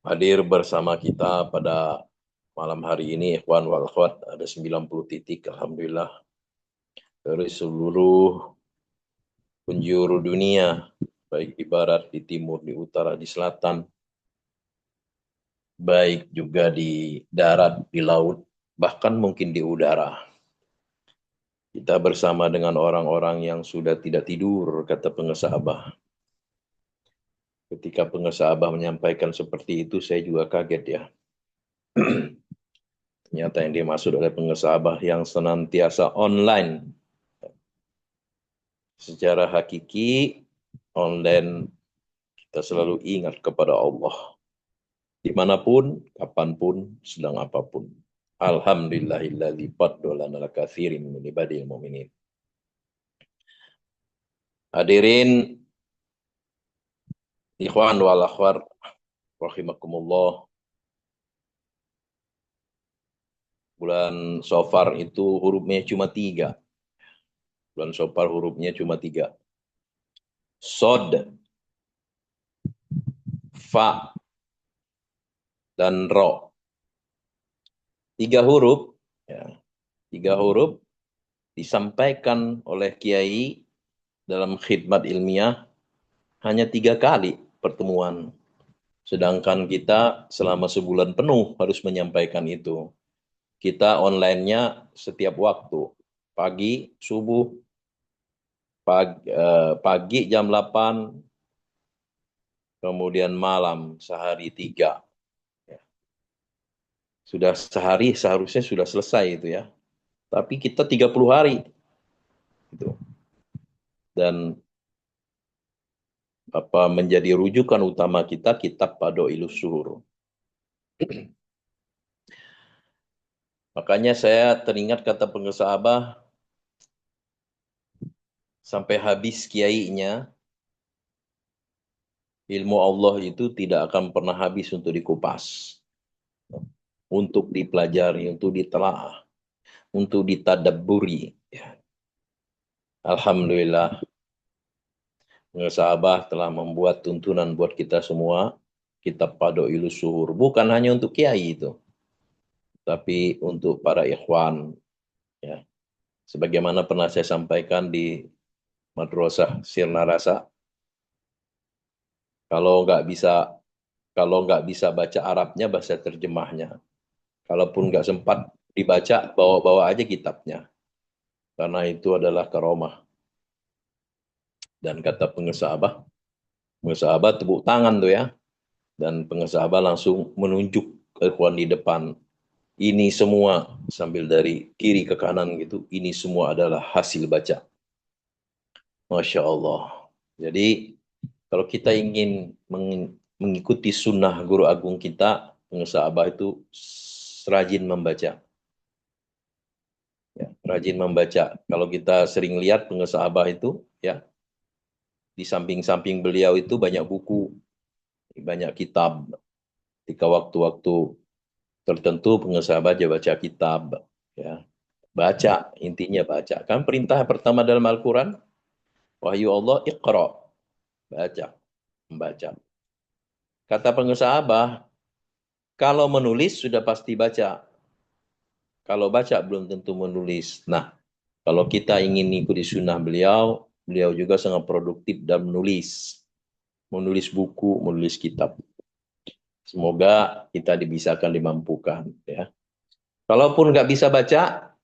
Hadir bersama kita pada malam hari ini, ikhwan wal akhwat, ada 90 titik, alhamdulillah, dari seluruh penjuru dunia, baik di barat, di timur, di utara, di selatan, baik juga di darat, di laut, bahkan mungkin di udara. Kita bersama dengan orang-orang yang sudah tidak tidur, kata pengesah Abah. Ketika pengesah Abah menyampaikan seperti itu, saya juga kaget ya. Ternyata yang dimaksud oleh pengesah Abah yang senantiasa online. Secara hakiki, online kita selalu ingat kepada Allah. Dimanapun, kapanpun, sedang apapun. Alhamdulillahilladzi faddalana ala katsirin min ibadil mu'minin. Hadirin ikhwan wal akhwat rahimakumullah. Bulan Safar itu hurufnya cuma 3. Bulan Safar hurufnya cuma 3. Sod, fa, dan ro. 3 huruf, ya, 3 huruf disampaikan oleh Kiai dalam khidmat ilmiah hanya 3 kali pertemuan. Sedangkan kita selama sebulan penuh harus menyampaikan itu. Kita online-nya setiap waktu. Pagi, subuh, pagi jam 8, kemudian malam sehari 3. Sudah sehari seharusnya sudah selesai itu ya. Tapi kita 30 hari. Gitu. Dan menjadi rujukan utama kita kitab Padoilus Suhur. Makanya saya teringat kata pengesah Abah, sampai habis kiainya, ilmu Allah itu tidak akan pernah habis untuk dikupas, untuk dipelajari, untuk ditelaah, untuk ditadabburi. Ya. Alhamdulillah, pengesah Abah telah membuat tuntunan buat kita semua, kitab Padoilus Suhur. Bukan hanya untuk kiai itu, tapi untuk para ikhwan. Ya. Sebagaimana pernah saya sampaikan di Madrasah Sirna Rasa, kalau nggak bisa baca Arabnya, bahasa terjemahnya. Kalaupun nggak sempat dibaca, bawa-bawa aja kitabnya. Karena itu adalah karomah. Dan kata pengesah Abah tepuk tangan tuh ya. Dan pengesah Abah langsung menunjuk ke ikhwan di depan. Ini semua, sambil dari kiri ke kanan gitu, ini semua adalah hasil baca. Masya Allah. Jadi, kalau kita ingin mengikuti sunnah guru agung kita, pengesah Abah itu rajin membaca. Ya, rajin membaca. Kalau kita sering lihat pengesah Abah itu, ya, di samping-samping beliau itu banyak buku, banyak kitab. Ketika waktu-waktu tertentu pengesah Abah baca kitab, ya, baca, intinya baca. Kan perintah pertama dalam Al-Quran, wahyu Allah, iqra, baca, membaca. Kata pengesah Abah, kalau menulis sudah pasti baca. Kalau baca belum tentu menulis. Nah, kalau kita ingin ikuti sunnah beliau, beliau juga sangat produktif dan menulis. Menulis buku, menulis kitab. Semoga kita dibisakan, dimampukan. Ya. Kalaupun nggak bisa baca,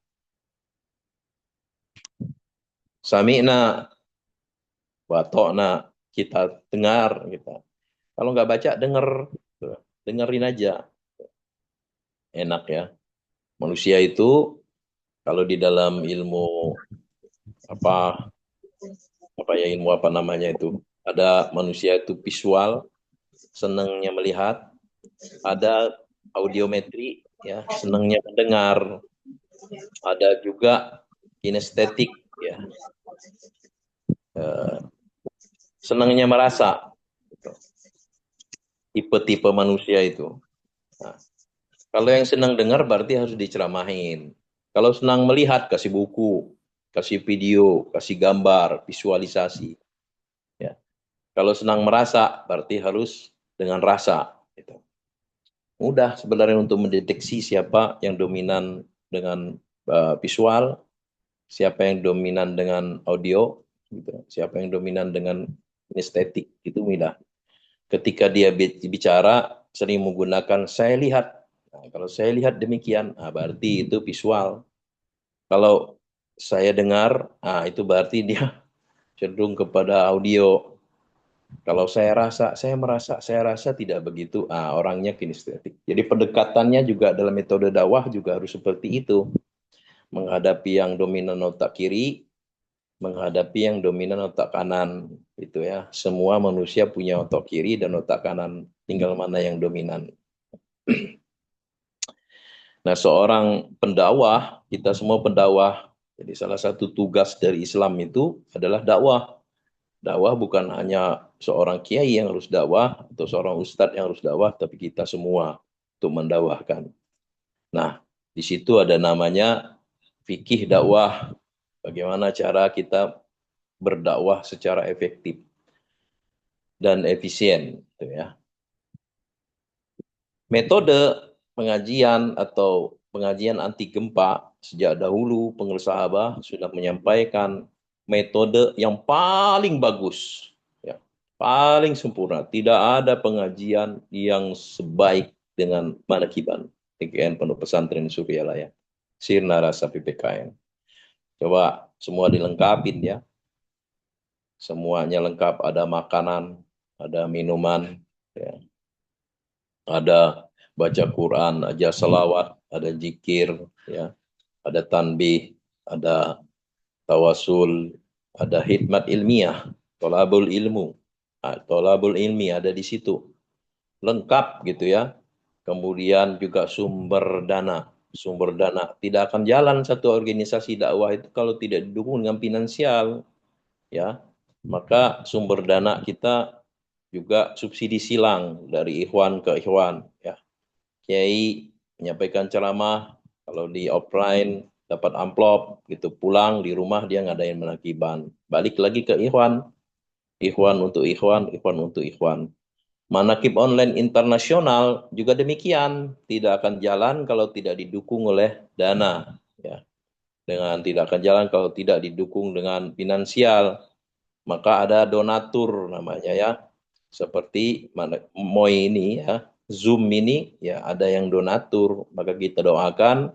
sami'na, watokna, kita dengar. Kita. Kalau nggak baca, dengerin aja. Enak ya. Manusia itu, kalau di dalam ilmu apa ilmu apa namanya itu, ada manusia itu visual, senangnya melihat, ada audiometri, ya, senangnya mendengar, ada juga kinestetik, ya, senangnya merasa, gitu. Tipe-tipe manusia itu. Nah, kalau yang senang dengar berarti harus diceramahin. Kalau senang melihat, kasih buku, kasih video, kasih gambar, visualisasi. Ya. Kalau senang merasa, berarti harus dengan rasa. Gitu. mudah sebenarnya untuk mendeteksi siapa yang dominan dengan visual, siapa yang dominan dengan audio, gitu. Siapa yang dominan dengan estetik, itu mudah. Ketika dia bicara sering menggunakan saya lihat. Nah, kalau saya lihat demikian, berarti itu visual. Kalau saya dengar, itu berarti dia cenderung kepada audio. Kalau saya rasa, saya merasa, saya rasa tidak begitu. Orangnya kinestetik. Jadi pendekatannya juga dalam metode dakwah juga harus seperti itu. Menghadapi yang dominan otak kiri, menghadapi yang dominan otak kanan. Itu ya. Semua manusia punya otak kiri dan otak kanan. Tinggal mana yang dominan. Nah, seorang pendakwah, kita semua pendakwah. Jadi salah satu tugas dari Islam itu adalah dakwah. Dakwah bukan hanya seorang kiai yang harus dakwah atau seorang ustadz yang harus dakwah, tapi kita semua untuk mendakwahkan. Nah, di situ ada namanya fikih dakwah. Bagaimana cara kita berdakwah secara efektif dan efisien, gitu ya. Metode pengajian atau pengajian anti gempa sejak dahulu pengelola sahabat sudah menyampaikan metode yang paling bagus, ya, paling sempurna. Tidak ada pengajian yang sebaik dengan manakiban PKN Pondok Pesantren Suryalaya. Sirna Rasa PPKN. Coba semua dilengkapin ya. Semuanya lengkap, ada makanan, ada minuman, ya, ada baca Quran, ada salawat, ada zikir, ya, ada tanbih, ada tawasul, ada hikmat ilmiah, tolabul ilmu, tolabul ilmi ada di situ, lengkap gitu ya. Kemudian juga sumber dana tidak akan jalan satu organisasi dakwah itu kalau tidak didukung dengan finansial, ya. Maka sumber dana kita juga subsidi silang dari ikhwan ke ikhwan, ya. Kiai menyampaikan ceramah, kalau di offline dapat amplop, gitu pulang di rumah dia ngadain menakiban. Balik lagi ke ikhwan, ikhwan untuk ikhwan, ikhwan untuk ikhwan. Manakib online internasional juga demikian, tidak akan jalan kalau tidak didukung oleh dana, ya. Dengan tidak akan jalan kalau tidak didukung dengan finansial, maka ada donatur namanya ya. Seperti Moi ini ya, Zoom ini ya ada yang donatur, maka kita doakan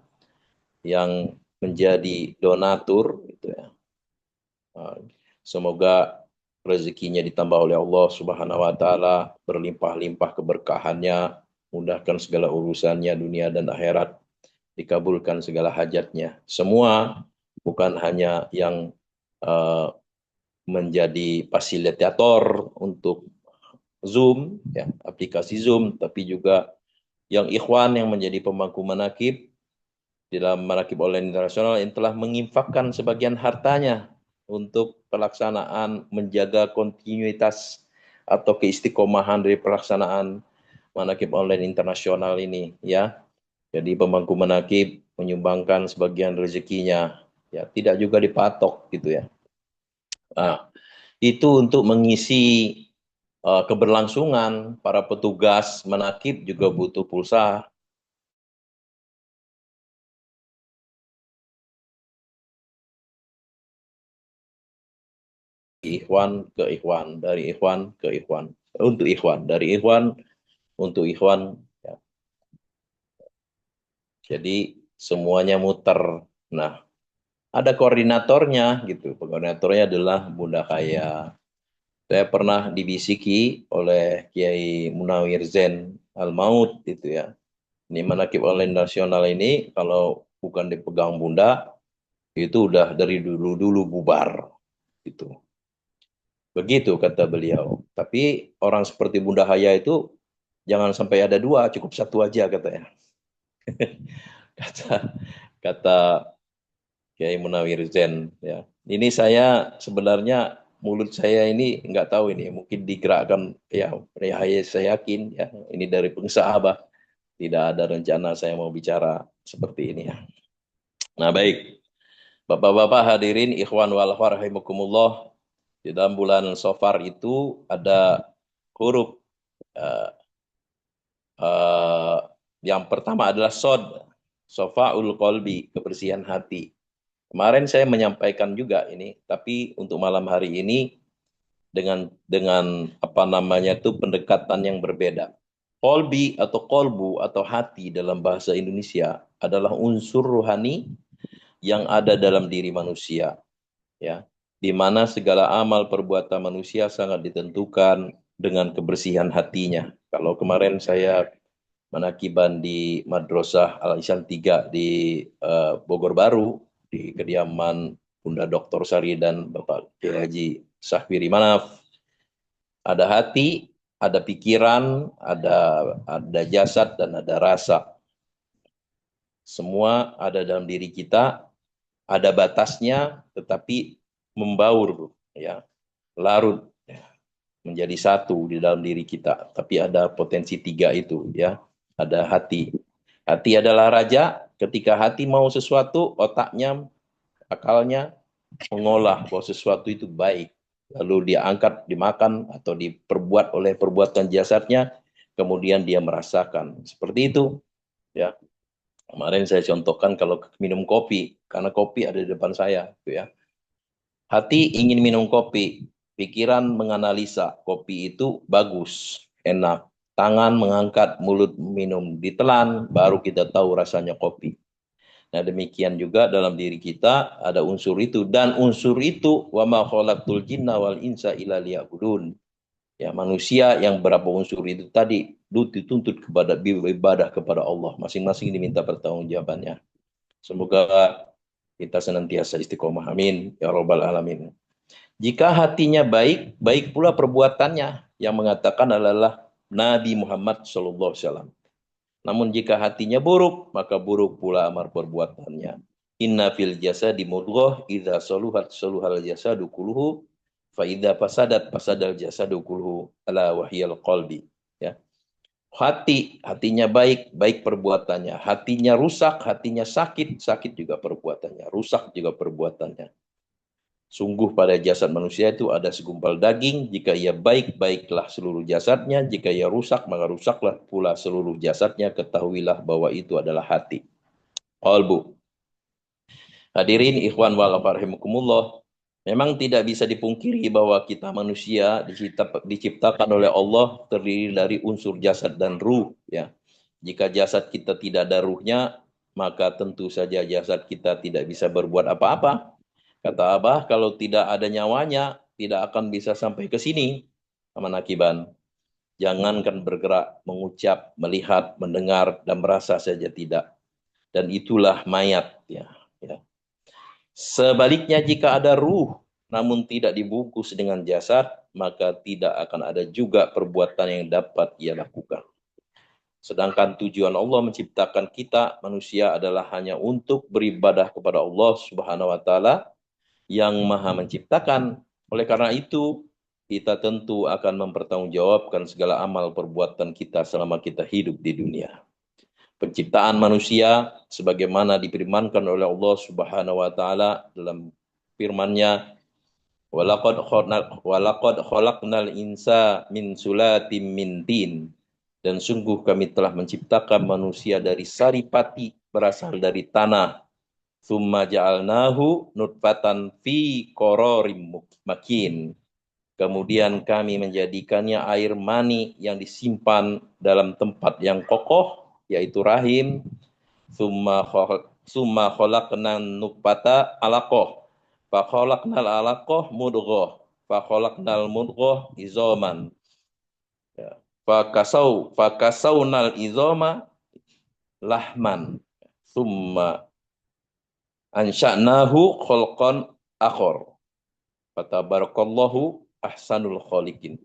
yang menjadi donatur gitu ya. Semoga rezekinya ditambah oleh Allah Subhanahu wa taala, berlimpah-limpah keberkahannya, mudahkan segala urusannya dunia dan akhirat, dikabulkan segala hajatnya. Semua bukan hanya yang menjadi fasilitator untuk Zoom, ya, aplikasi Zoom, tapi juga yang ikhwan yang menjadi pemangku manakib dalam manakib online internasional yang telah menginfakkan sebagian hartanya untuk pelaksanaan menjaga kontinuitas atau keistiqomahan dari pelaksanaan manakib online internasional ini, ya. Jadi pemangku manakib menyumbangkan sebagian rezekinya, ya, tidak juga dipatok gitu ya. Nah, itu untuk mengisi keberlangsungan. Para petugas manakib juga butuh pulsa. Ikhwan ke ikhwan, dari ikhwan ke ikhwan, untuk ikhwan, dari ikhwan untuk ikhwan. Ya. Jadi semuanya muter. Nah, ada koordinatornya gitu. Koordinatornya adalah Bunda Kaya. Saya pernah dibisiki oleh Kiai Munawir Zain Al-Maut gitu ya. Ini manakib online nasional ini kalau bukan dipegang Bunda itu udah dari dulu-dulu bubar gitu. Begitu kata beliau. Tapi orang seperti Bunda Haya itu jangan sampai ada dua, cukup satu aja katanya. Kata kata Kiai Munawir Zain ya. Ini saya sebenarnya mulut saya ini nggak tahu ini mungkin digerakkan ya, saya yakin ya ini dari pengusaha, tidak ada rencana saya mau bicara seperti ini ya. Nah, baik. Bapak-bapak hadirin ikhwan wal akhwat rahimakumullah. Di dalam bulan Safar itu ada huruf uh, uh, Yang pertama adalah sofaul qalbi, kebersihan hati. Kemarin saya menyampaikan juga ini, tapi untuk malam hari ini dengan apa namanya itu pendekatan yang berbeda. Kolbi atau kolbu atau hati dalam bahasa Indonesia adalah unsur rohani yang ada dalam diri manusia, ya, di mana segala amal perbuatan manusia sangat ditentukan dengan kebersihan hatinya. Kalau kemarin saya menakiban di Madrasah Al-Ihsan 3 di Bogor Baru, di kediaman Bunda Dr. Sari dan Bapak Kiai Haji Syahwiri Manaf, ada hati, ada pikiran, ada jasad dan ada rasa. Semua ada dalam diri kita, ada batasnya, tetapi membaur, ya, larut, ya, menjadi satu di dalam diri kita. Tapi ada potensi tiga itu, ya. Ada hati. Hati adalah raja. Ketika hati mau sesuatu, otaknya, akalnya mengolah bahwa sesuatu itu baik. Lalu dia angkat, dimakan, atau diperbuat oleh perbuatan jasadnya, kemudian dia merasakan. Seperti itu, ya. Kemarin saya contohkan kalau minum kopi, karena kopi ada di depan saya, gitu ya. Hati ingin minum kopi, pikiran menganalisa kopi itu bagus, enak. Tangan mengangkat, mulut minum, ditelan, baru kita tahu rasanya kopi. Nah, demikian juga dalam diri kita ada unsur itu, dan unsur itu wa ma khalaqtul jinna wal insa illa liya'budun. Ya, manusia yang berapa unsur itu tadi dituntut kepada ibadah kepada Allah. Masing-masing diminta pertanggungjawabannya. Semoga kita senantiasa istiqomah. Amin ya rabbal alamin. Jika hatinya baik, baik pula perbuatannya, yang mengatakan adalah Nabi Muhammad SAW. Namun jika hatinya buruk, maka buruk pula amar perbuatannya. Inna fil jasadi mudghah idza saluhat saluhal jasadu kulluhu fa idza fasadat fasadal jasadu kulluhu ala wahyal qalbi, ya. Hatinya baik, baik perbuatannya. Hatinya rusak, hatinya sakit, sakit juga perbuatannya. Rusak juga perbuatannya. Sungguh pada jasad manusia itu ada segumpal daging, jika ia baik, baiklah seluruh jasadnya, jika ia rusak, maka rusaklah pula seluruh jasadnya, ketahuilah bahwa itu adalah hati. Qalbu. Hadirin ikhwan wal rahimakumullah, memang tidak bisa dipungkiri bahwa kita manusia diciptakan oleh Allah terdiri dari unsur jasad dan ruh, ya. Jika jasad kita tidak ada ruhnya, maka tentu saja jasad kita tidak bisa berbuat apa-apa. Kata Abah, kalau tidak ada nyawanya, tidak akan bisa sampai ke sini. Aman Akiban. Jangankan bergerak, mengucap, melihat, mendengar, dan merasa saja tidak. Dan itulah mayat. Ya. Sebaliknya jika ada ruh, namun tidak dibungkus dengan jasad, maka tidak akan ada juga perbuatan yang dapat ia lakukan. Sedangkan tujuan Allah menciptakan kita, manusia, adalah hanya untuk beribadah kepada Allah Subhanahu wa Ta'ala yang Maha Menciptakan. Oleh karena itu, kita tentu akan mempertanggungjawabkan segala amal perbuatan kita selama kita hidup di dunia. Penciptaan manusia sebagaimana difirmankan oleh Allah Subhanahu wa Ta'ala dalam firman-Nya, walaqad khalaqnal insa min sulatim min tin, dan sungguh kami telah menciptakan manusia dari saripati berasal dari tanah. Tsumma ja'alnahu nutfatan fi qararim makin. Kemudian kami menjadikannya air mani yang disimpan dalam tempat yang kokoh, yaitu rahim. Tsumma khalaqnan nutfata alaqah. Fa khalaqnal alaqah mudghah. Fa khalaqnal mudghah izaman. Ya. Fa kasawnal izama lahman. Tsumma ansha'nahu khalqan akhar. Fatabarakallahu ahsanul khaliqin.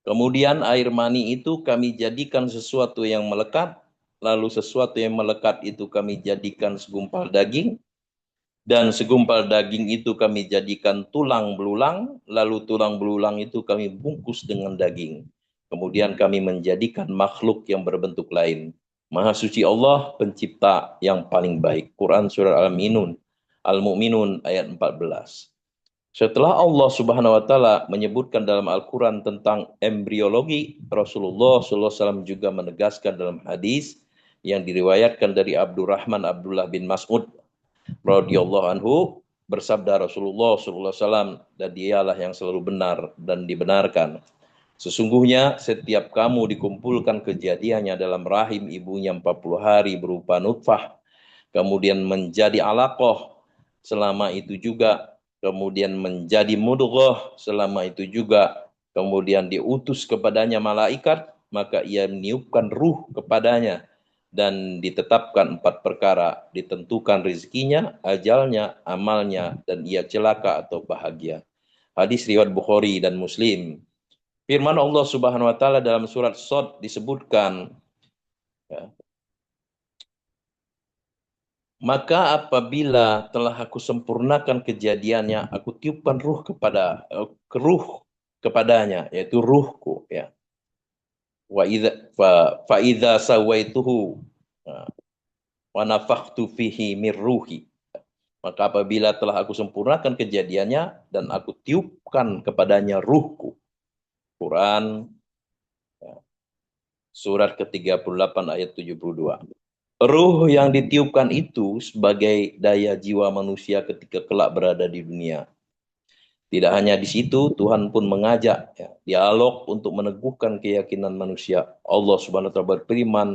Kemudian air mani itu kami jadikan sesuatu yang melekat, lalu sesuatu yang melekat itu kami jadikan segumpal daging, dan segumpal daging itu kami jadikan tulang belulang, lalu tulang belulang itu kami bungkus dengan daging. Kemudian kami menjadikan makhluk yang berbentuk lain. Maha suci Allah, pencipta yang paling baik. Quran Surah Al-Mu'minun ayat 14. Setelah Allah Subhanahu wa taala menyebutkan dalam Al-Qur'an tentang embriologi, Rasulullah SAW juga menegaskan dalam hadis yang diriwayatkan dari Abdurrahman Abdullah bin Mas'ud radhiyallahu anhu, bersabda Rasulullah SAW, dan dialah yang selalu benar dan dibenarkan. Sesungguhnya setiap kamu dikumpulkan kejadiannya dalam rahim ibunya 40 hari berupa nutfah, kemudian menjadi alaqah, selama itu juga, kemudian menjadi mudghah, selama itu juga, kemudian diutus kepadanya malaikat, maka ia meniupkan ruh kepadanya, dan ditetapkan 4 perkara, ditentukan rezekinya, ajalnya, amalnya, dan ia celaka atau bahagia. Hadis riwayat Bukhari dan Muslim. Firman Allah Subhanahu wa taala dalam surat Shad disebutkan, ya, maka apabila telah aku sempurnakan kejadiannya, aku tiupkan ruh kepadanya, yaitu ruhku, ya. Wa idza fa idza sawaituhu wa nafakhtu fihi mir ruhi. Maka apabila telah aku sempurnakan kejadiannya dan aku tiupkan kepadanya ruhku. Quran, ya, surat ke-38 ayat 72. Ruh yang ditiupkan itu sebagai daya jiwa manusia ketika kelak berada di dunia. Tidak hanya di situ, Tuhan pun mengajak, ya, dialog untuk meneguhkan keyakinan manusia. Allah Subhanahu wa taala berfirman,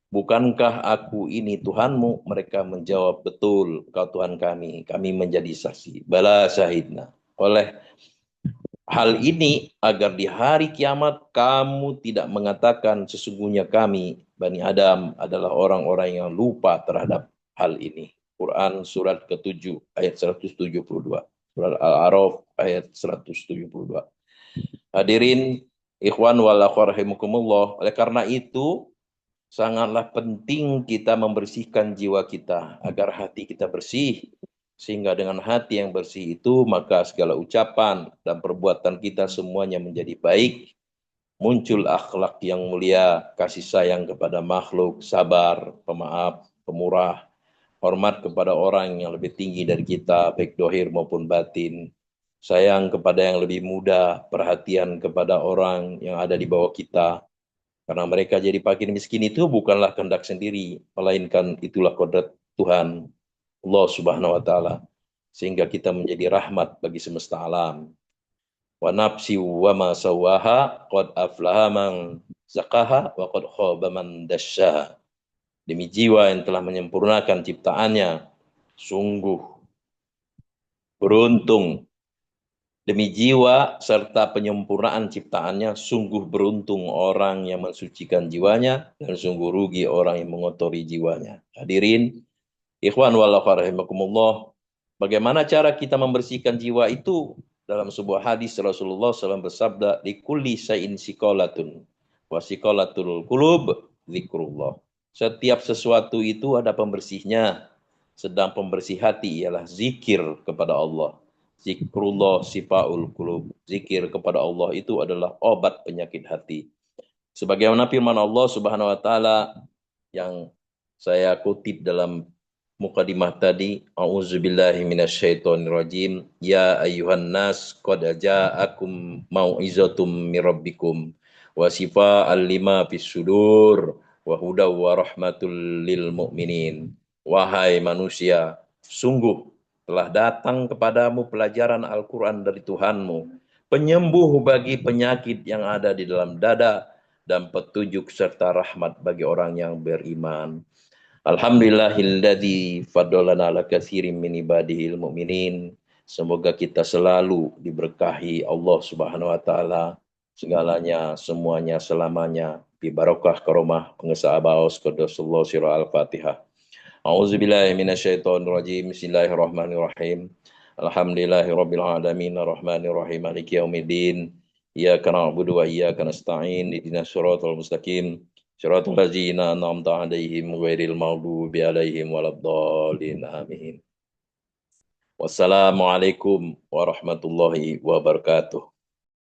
bukankah aku ini Tuhanmu? Mereka menjawab, betul, kau Tuhan kami. Kami menjadi saksi. Bala syahidna. Oleh hal ini, agar di hari kiamat kamu tidak mengatakan sesungguhnya kami, Bani Adam, adalah orang-orang yang lupa terhadap hal ini. Quran surat ke-7 ayat 172. Surat Al-A'raf ayat 172. Hadirin ikhwan wal akhwat rahimakumullah. Oleh karena itu, sangatlah penting kita membersihkan jiwa kita agar hati kita bersih. Sehingga dengan hati yang bersih itu, maka segala ucapan dan perbuatan kita semuanya menjadi baik. Muncul akhlak yang mulia, kasih sayang kepada makhluk, sabar, pemaaf, pemurah, hormat kepada orang yang lebih tinggi dari kita, baik dohir maupun batin. Sayang kepada yang lebih muda, perhatian kepada orang yang ada di bawah kita. Karena mereka jadi fakir miskin itu bukanlah kehendak sendiri, melainkan itulah kodrat Tuhan, Allah Subhanahu wa taala. Sehingga kita menjadi rahmat bagi semesta alam. Wa nafsi wa ma sawaha qad aflaha man zakaha wa qad khaba man dasyaha. Demi jiwa yang telah menyempurnakan ciptaannya, sungguh beruntung. Demi jiwa serta penyempurnaan ciptaannya, sungguh beruntung orang yang mensucikan jiwanya, dan sungguh rugi orang yang mengotori jiwanya. Hadirin, ikhwan wal akhwat rahimakumullah, bagaimana cara kita membersihkan jiwa itu? Dalam sebuah hadis Rasulullah SAW bersabda, likulli syai'in sikolatun, wa sikolatul qulub zikrullah. Setiap sesuatu itu ada pembersihnya, sedang pembersih hati ialah zikir kepada Allah. Zikrullah sifaul qulub. Zikir kepada Allah itu adalah obat penyakit hati. Sebagaimana firman Allah Subhanahu wa taala yang saya kutip dalam mukadimah tadi, a'udzubillahi minasyaitonirrajim, ya ayyuhan nas qad ja'akum mau'izatum mir rabbikum wa shifaa'an lima fis sudur wa hudaw wa rahmatul lil mu'minin. Wahai manusia, sungguh telah datang kepadamu pelajaran Al-Quran dari Tuhanmu, penyembuh bagi penyakit yang ada di dalam dada, dan petunjuk serta rahmat bagi orang yang beriman. Alhamdulillahilladzi faddalana ala katsirin min ibadihil mu'minin. Semoga kita selalu diberkahi Allah Subhanahu wa taala, segalanya, semuanya, selamanya, bi barokah karomah pengesah abaos qadasallahu sirra al-Fatihah. A'udzubillahi minasyaitonirrajim. Bismillahirrahmanirrahim. Alhamdulillahirabbil alamin arrahmanirrahim maliki yaumiddin. Iyyaka na'budu wa iyyaka nasta'in. Ihdinas shiratal mustaqim. Shiratal ladzina an'amta 'alaihim ghairil maghdubi 'alaihim waladdallin. Amin. Wassalamualaikum warahmatullahi wabarakatuh.